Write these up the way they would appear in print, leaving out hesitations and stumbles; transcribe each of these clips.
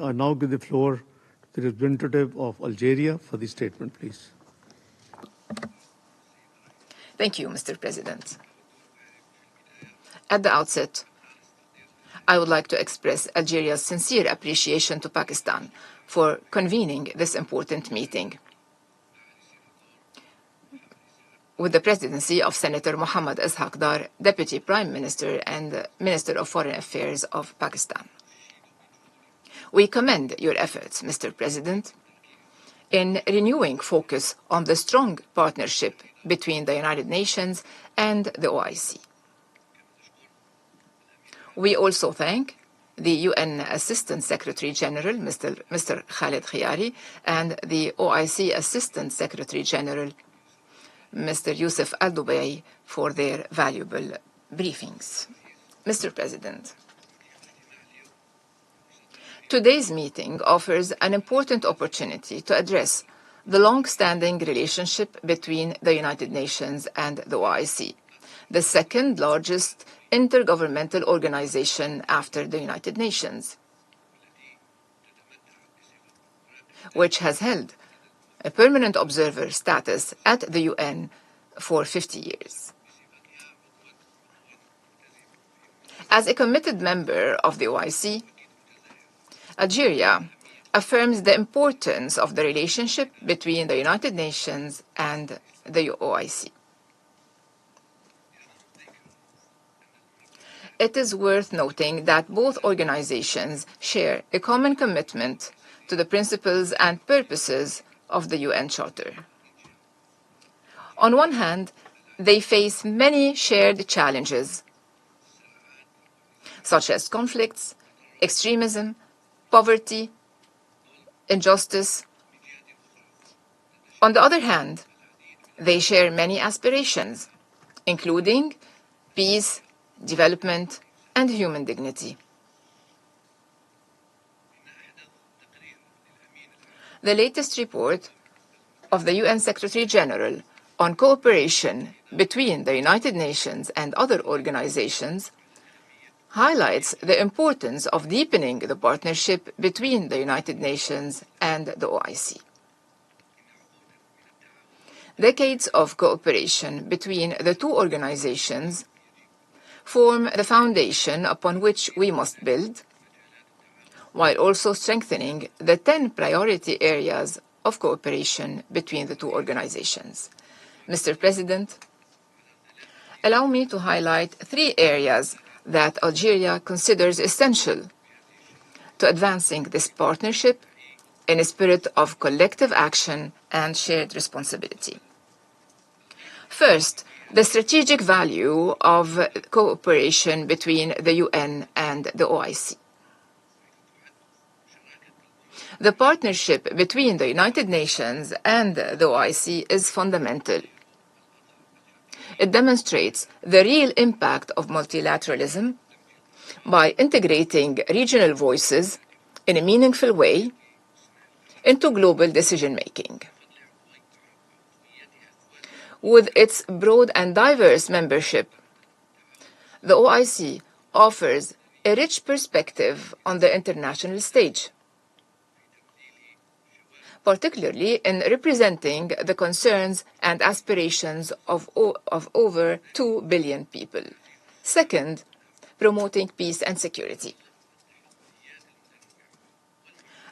I now give the floor to the representative of Algeria for the statement, please. Thank you, Mr. President. At the outset, I would like to express Algeria's sincere appreciation to Pakistan for convening this important meeting with the presidency of Senator Mohammad Ishaq Dar, Deputy Prime Minister and Minister of Foreign Affairs of Pakistan. We commend your efforts, Mr. President, in renewing focus on the strong partnership between the United Nations and the OIC. We also thank the UN Assistant Secretary General, Mr. Khaled Khiari, and the OIC Assistant Secretary General, Mr. Youssef Al-Dubai, for their valuable briefings. Mr. President, today's meeting offers an important opportunity to address the long-standing relationship between the United Nations and the OIC, the second largest intergovernmental organization after the United Nations, which has held a permanent observer status at the UN for 50 years. As a committed member of the OIC, Algeria affirms the importance of the relationship between the United Nations and the OIC. It is worth noting that both organizations share a common commitment to the principles and purposes of the UN Charter. On one hand, they face many shared challenges, such as conflicts, extremism, poverty, injustice. On the other hand, they share many aspirations, including peace, development, and human dignity. The latest report of the UN Secretary General on cooperation between the United Nations and other organizations highlights the importance of deepening the partnership between the United Nations and the OIC. Decades of cooperation between the two organizations form the foundation upon which we must build, while also strengthening the 10 priority areas of cooperation between the two organizations. Mr. President, allow me to highlight 3 areas that Algeria considers essential to advancing this partnership in a spirit of collective action and shared responsibility. First, the strategic value of cooperation between the UN and the OIC. The partnership between the United Nations and the OIC is fundamental. It demonstrates the real impact of multilateralism by integrating regional voices in a meaningful way into global decision-making. With its broad and diverse membership, the OIC offers a rich perspective on the international stage, particularly in representing the concerns and aspirations of over 2 billion people. Second, promoting peace and security.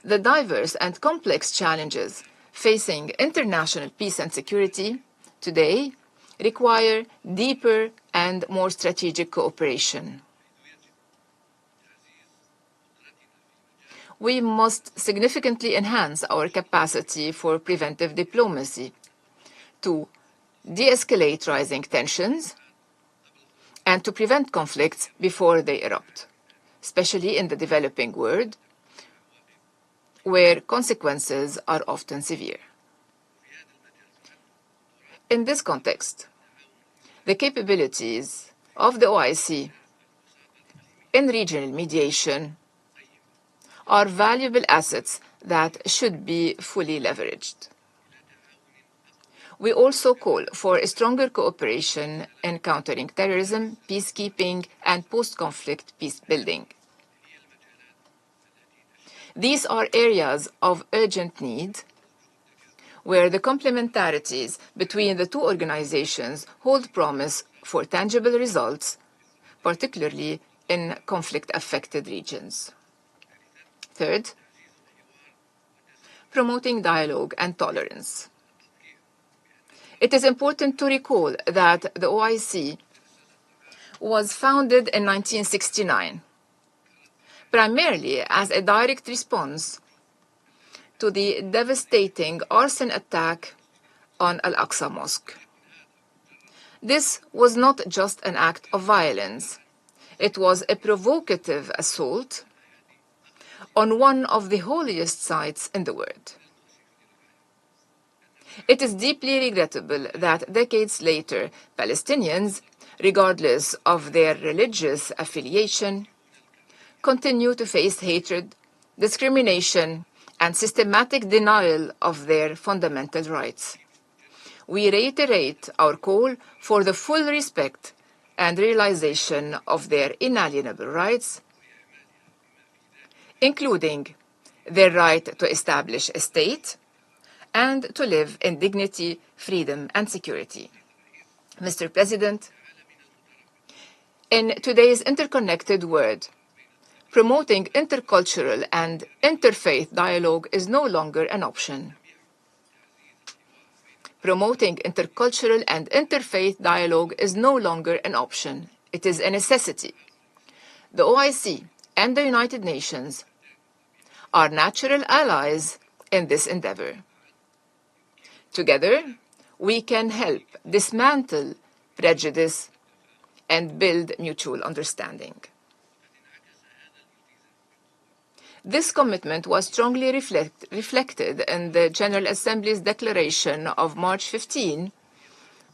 The diverse and complex challenges facing international peace and security today require deeper and more strategic cooperation. We must significantly enhance our capacity for preventive diplomacy to de-escalate rising tensions and to prevent conflicts before they erupt, especially in the developing world, where consequences are often severe. In this context, the capabilities of the OIC in regional mediation are valuable assets that should be fully leveraged. We also call for a stronger cooperation in countering terrorism, peacekeeping, and post-conflict peace building. These are areas of urgent need where the complementarities between the two organizations hold promise for tangible results, particularly in conflict-affected regions. Third, promoting dialogue and tolerance. It is important to recall that the OIC was founded in 1969, primarily as a direct response to the devastating arson attack on Al-Aqsa Mosque. This was not just an act of violence. It was a provocative assault on one of the holiest sites in the world. It is deeply regrettable that decades later, Palestinians, regardless of their religious affiliation, continue to face hatred, discrimination, and systematic denial of their fundamental rights. We reiterate our call for the full respect and realization of their inalienable rights, including their right to establish a state and to live in dignity, freedom, and security. Mr. President, in today's interconnected world, promoting intercultural and interfaith dialogue is no longer an option. Promoting intercultural and interfaith dialogue is no longer an option. It is a necessity. The OIC and the United Nations are natural allies in this endeavor. Together, we can help dismantle prejudice and build mutual understanding. This commitment was strongly reflected in the General Assembly's declaration of March 15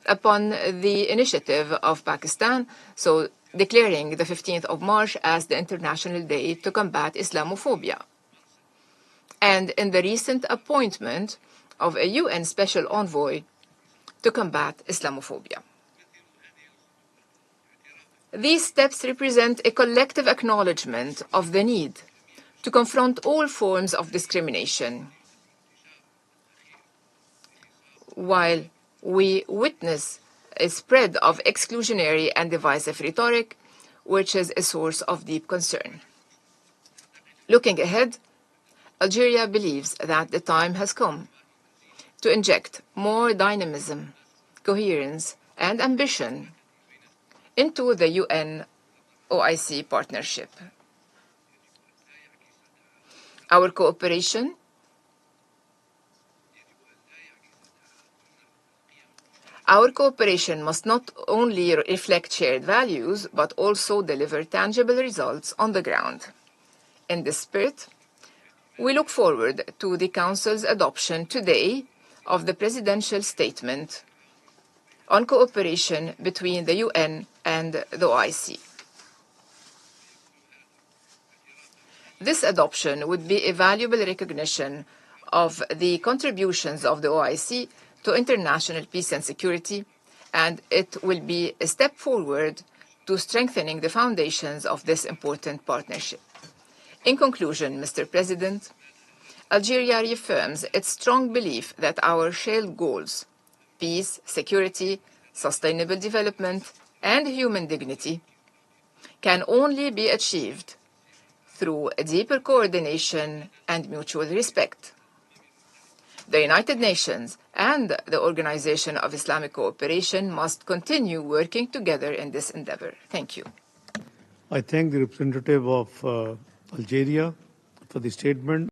upon the initiative of Pakistan, so declaring the 15th of March as the International Day to Combat Islamophobia, and in the recent appointment of a UN Special Envoy to combat Islamophobia. These steps represent a collective acknowledgement of the need to confront all forms of discrimination. While we witness a spread of exclusionary and divisive rhetoric, which is a source of deep concern. Looking ahead, Algeria believes that the time has come to inject more dynamism, coherence, and ambition into the UN-OIC partnership. Our cooperation must not only reflect shared values, but also deliver tangible results on the ground. In this spirit, we look forward to the Council's adoption today of the Presidential Statement on cooperation between the UN and the OIC. This adoption would be a valuable recognition of the contributions of the OIC to international peace and security, and it will be a step forward to strengthening the foundations of this important partnership. In conclusion, Mr. President, Algeria reaffirms its strong belief that our shared goals, peace, security, sustainable development, and human dignity, can only be achieved through a deeper coordination and mutual respect. The United Nations and the Organization of Islamic Cooperation must continue working together in this endeavor. Thank you. I thank the representative of Algeria for the statement.